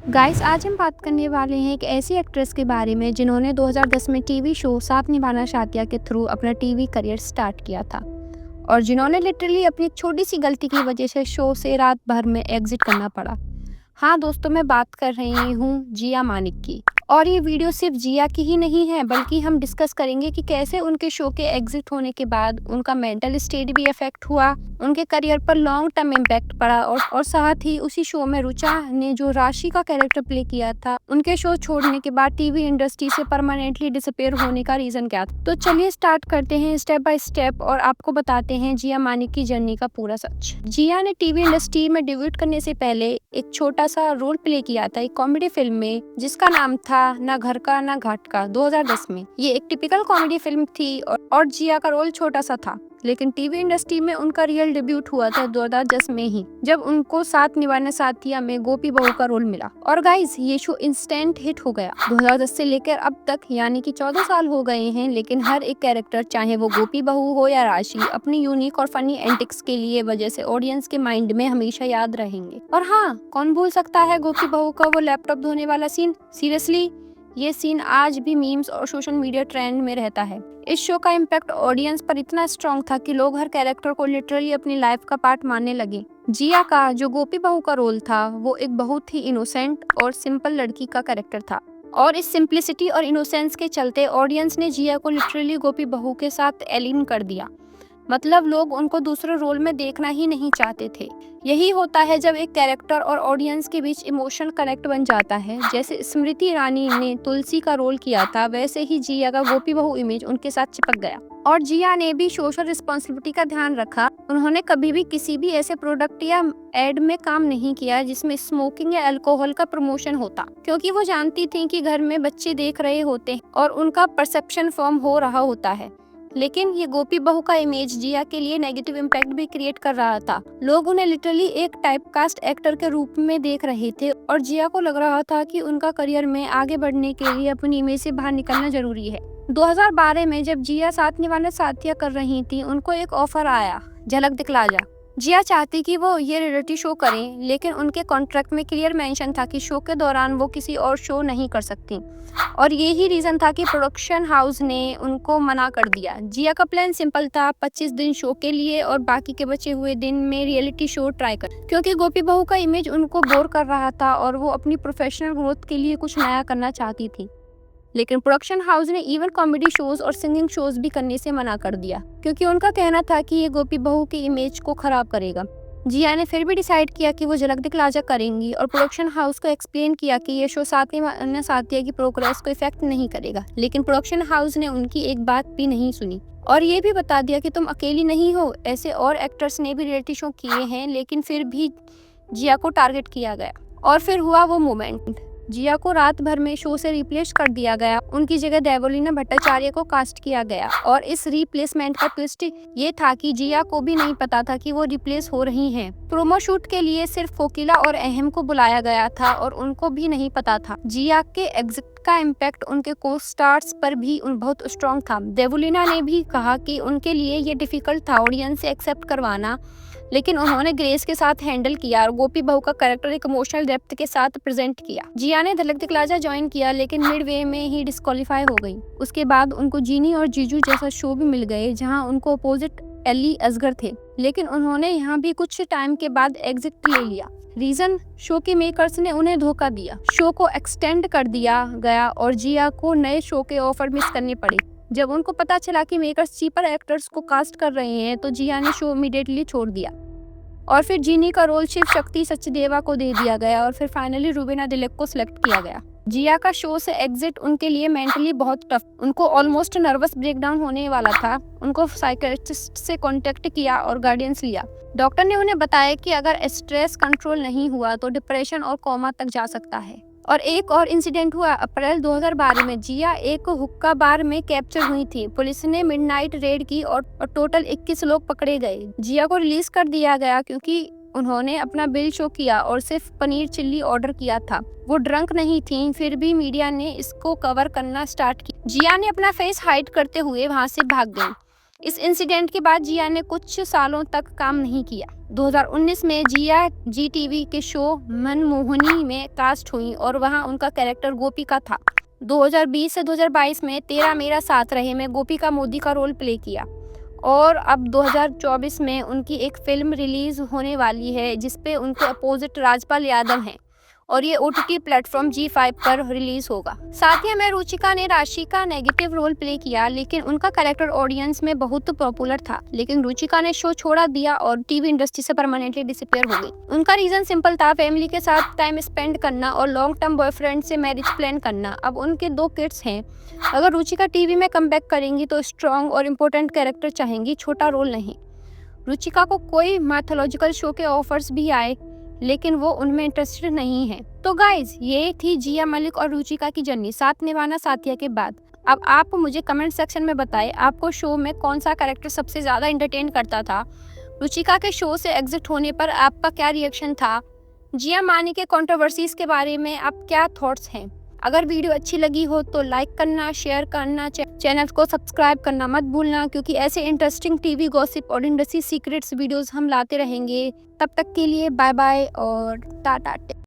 Guys, आज हम बात करने वाले हैं एक ऐसी एक्ट्रेस के बारे में जिन्होंने 2010 में टीवी शो साथ निभाना शादिया के थ्रू अपना टीवी करियर स्टार्ट किया था और जिन्होंने लिटरली अपनी छोटी सी गलती की वजह से शो से रात भर में एग्जिट करना पड़ा। हाँ दोस्तों, मैं बात कर रही हूँ जिया मानिक की। और ये वीडियो सिर्फ जिया की ही नहीं है, बल्कि हम डिस्कस करेंगे कि कैसे उनके शो के एग्जिट होने के बाद उनका मेंटल स्टेट भी इफेक्ट हुआ, उनके करियर पर लॉन्ग टर्म इम्पैक्ट पड़ा और साथ ही उसी शो में रुचा ने जो राशि का कैरेक्टर प्ले किया था, उनके शो छोड़ने के बाद टीवी इंडस्ट्री से परमानेंटली डिसअपीयर होने का रीजन क्या था। तो चलिए स्टार्ट करते हैं स्टेप बाय स्टेप और आपको बताते हैं जिया मानिक की जर्नी का पूरा सच। जिया ने टीवी इंडस्ट्री में डेब्यूट करने से पहले एक छोटा सा रोल प्ले किया था एक कॉमेडी फिल्म में जिसका नाम था ना घर का ना घाट का, 2010 में। ये एक टिपिकल कॉमेडी फिल्म थी और जिया का रोल छोटा सा था, लेकिन टीवी इंडस्ट्री में उनका रियल डेब्यूट हुआ था 2010 में ही, जब उनको साथ निभाना साथिया में गोपी बहू का रोल मिला। और गाइस, ये शो इंस्टेंट हिट हो गया। 2010 से लेकर अब तक यानी कि 14 साल हो गए हैं, लेकिन हर एक कैरेक्टर, चाहे वो गोपी बहू हो या राशि, अपनी यूनिक और फनी एंटिक्स के लिए वजह से ऑडियंस के माइंड में हमेशा याद रहेंगे। और हाँ, कौन भूल सकता है गोपी बहू का वो लैपटॉप धोने वाला सीन। सीरियसली, ये सीन आज भी मीम्स और सोशल मीडिया ट्रेंड में रहता है। इस शो का इम्पैक्ट ऑडियंस पर इतना स्ट्रॉन्ग था कि लोग हर कैरेक्टर को लिटरली अपनी लाइफ का पार्ट मानने लगे। जिया का जो गोपी बहू का रोल था, वो एक बहुत ही इनोसेंट और सिंपल लड़की का कैरेक्टर था, और इस सिंप्लिसिटी और इनोसेंस के चलते ऑडियंस ने जिया को लिटरली गोपी बहू के साथ एलिन कर दिया। मतलब लोग उनको दूसरे रोल में देखना ही नहीं चाहते थे। यही होता है जब एक कैरेक्टर और ऑडियंस के बीच इमोशनल कनेक्ट बन जाता है। जैसे स्मृति ईरानी ने तुलसी का रोल किया था, वैसे ही जिया का गोपी बहू इमेज उनके साथ चिपक गया। और जिया ने भी सोशल रिस्पॉन्सिबिलिटी का ध्यान रखा। उन्होंने कभी भी किसी भी ऐसे प्रोडक्ट या एड में काम नहीं किया जिसमें स्मोकिंग या अल्कोहल का प्रमोशन होता, क्योंकि वो जानती थी कि घर में बच्चे देख रहे होते हैं और उनका परसेप्शन फॉर्म हो रहा होता है। लेकिन ये गोपी बहू का इमेज जिया के लिए नेगेटिव इम्पैक्ट भी क्रिएट कर रहा था। लोग उन्हें लिटरली एक टाइपकास्ट एक्टर के रूप में देख रहे थे और जिया को लग रहा था कि उनका करियर में आगे बढ़ने के लिए अपनी इमेज से बाहर निकलना जरूरी है। 2012 में जब जिया साथ निभाना साथिया कर रही थी, उनको एक ऑफर आया, झलक दिखला जा। जिया चाहती कि वो ये रियलिटी शो करें, लेकिन उनके कॉन्ट्रैक्ट में क्लियर मेंशन था कि शो के दौरान वो किसी और शो नहीं कर सकती, और यही रीजन था कि प्रोडक्शन हाउस ने उनको मना कर दिया। जिया का प्लान सिंपल था, 25 दिन शो के लिए और बाकी के बचे हुए दिन में रियलिटी शो ट्राई कर, क्योंकि गोपी बहू का इमेज उनको बोर कर रहा था और वो अपनी प्रोफेशनल ग्रोथ के लिए कुछ नया करना चाहती थी। लेकिन प्रोडक्शन हाउस ने इवन कॉमेडी शोज और सिंगिंग शोज भी करने से मना कर दिया, क्योंकि उनका कहना था कि ये गोपी बहू की इमेज को खराब करेगा। जिया ने फिर भी डिसाइड किया कि वो झलक दिखला जा करेंगी और प्रोडक्शन हाउस को एक्सप्लेन किया कि ये शो साथिया की प्रोग्रेस को इफेक्ट नहीं करेगा। लेकिन प्रोडक्शन हाउस ने उनकी एक बात भी नहीं सुनी और ये भी बता दिया कि तुम अकेली नहीं हो, ऐसे और एक्टर्स ने भी रियलिटी शो किए हैं। लेकिन फिर भी जिया को टारगेट किया गया और फिर हुआ वो मोमेंट। जिया को रात भर में शो से रिप्लेस कर दिया गया। उनकी जगह देवोलीना भट्टाचार्य को कास्ट किया गया और इस रिप्लेसमेंट का ट्विस्ट ये था कि जिया को भी नहीं पता था कि वो रिप्लेस हो रही हैं। प्रोमो शूट के लिए सिर्फ कोकिला और अहम को बुलाया गया था और उनको भी नहीं पता था। जिया के एग्जिट का इम्पैक्ट उनके को स्टार्स पर भी बहुत स्ट्रॉन्ग था। देवोलीना ने भी कहा कि उनके लिए ये डिफिकल्ट था ऑडियंस से एक्सेप्ट करवाना, लेकिन उन्होंने ग्रेस के साथ हैंडल किया और गोपी बहू का कैरेक्टर एक इमोशनल डेप्थ के साथ प्रेजेंट किया। जिया ने झलक दिखला जा ज्वाइन किया, लेकिन मिड वे में ही डिस्क्वालीफाई हो गई। उसके बाद उनको जीनी और जीजू जैसा शो भी मिल गए, जहां उनको अपोजिट एली असगर थे, लेकिन उन्होंने यहाँ भी कुछ टाइम के बाद एग्जिट ले लिया। रीजन, शो के मेकर्स ने उन्हें धोखा दिया। शो को एक्सटेंड कर दिया गया और जिया को नए शो के ऑफर मिस करने पड़े। जब उनको पता चला कि मेकर्स चीपर एक्टर्स को कास्ट कर रहे हैं, तो जिया ने शो इमीडिएटली छोड़ दिया और फिर जीनी का रोल शिव शक्ति सचदेवा को दे दिया गया और फिर फाइनली रूबीना दिलीप को सिलेक्ट किया गया। जिया का शो से एग्जिट उनके लिए मेंटली बहुत टफ, उनको ऑलमोस्ट नर्वस ब्रेकडाउन होने वाला था। उनको साइकियाट्रिस्ट से कांटेक्ट किया और गाइडेंस लिया। डॉक्टर ने उन्हें बताया कि अगर स्ट्रेस कंट्रोल नहीं हुआ तो डिप्रेशन और कोमा तक जा सकता है। और एक और इंसिडेंट हुआ अप्रैल 2012 में। जिया एक हुक्का बार में कैप्चर हुई थी। पुलिस ने मिडनाइट रेड की और टोटल 21 लोग पकड़े गए। जिया को रिलीज कर दिया गया क्योंकि उन्होंने अपना बिल शो किया और सिर्फ पनीर चिल्ली ऑर्डर किया था। वो ड्रंक नहीं थी, फिर भी मीडिया ने इसको कवर करना स्टार्ट किया। जिया ने अपना फेस हाइड करते हुए वहां से भाग गई। इस इंसिडेंट के बाद जिया ने कुछ सालों तक काम नहीं किया। 2019 में जिया जी टीवी के शो मनमोहनी में कास्ट हुई और वहां उनका कैरेक्टर गोपिका था। 2020 से 2022 में तेरा मेरा साथ रहे में गोपिका मोदी का रोल प्ले किया और अब 2024 में उनकी एक फिल्म रिलीज होने वाली है जिसपे उनके अपोजिट राजपाल यादव हैं और ये OTT प्लेटफॉर्म G5 पर रिलीज होगा। साथ ही में रुचिका ने राशि का नेगेटिव रोल प्ले किया, लेकिन उनका कैरेक्टर ऑडियंस में बहुत पॉपुलर था। लेकिन रुचिका ने शो छोड़ा दिया और टीवी इंडस्ट्री से परमानेंटली डिसअपीयर हो गई। उनका रीजन सिंपल था, फैमिली के साथ टाइम स्पेंड करना और लॉन्ग टर्म बॉयफ्रेंड से मैरिज प्लान करना। अब उनके 2 किड्स हैं। अगर रुचिका टीवी में कमबैक करेंगी तो स्ट्रॉन्ग और इम्पोर्टेंट कैरेक्टर चाहेंगी, छोटा रोल नहीं। रुचिका को कोई मैथोलॉजिकल शो के ऑफर्स भी आए, लेकिन वो उनमें इंटरेस्टेड नहीं है। तो गाइज, ये थी जिया मलिक और रुचिका की जर्नी साथ निभाना साथिया के बाद। अब आप मुझे कमेंट सेक्शन में बताएं, आपको शो में कौन सा कैरेक्टर सबसे ज़्यादा एंटरटेन करता था। रुचिका के शो से एग्जिट होने पर आपका क्या रिएक्शन था। जिया मानी के कंट्रोवर्सीज के बारे में आप क्या थॉट्स हैं। अगर वीडियो अच्छी लगी हो तो लाइक करना, शेयर करना, चैनल को सब्सक्राइब करना मत भूलना, क्योंकि ऐसे इंटरेस्टिंग टीवी गॉसिप और इंडस्ट्री सीक्रेट्स वीडियोस हम लाते रहेंगे। तब तक के लिए बाय बाय और टाटा।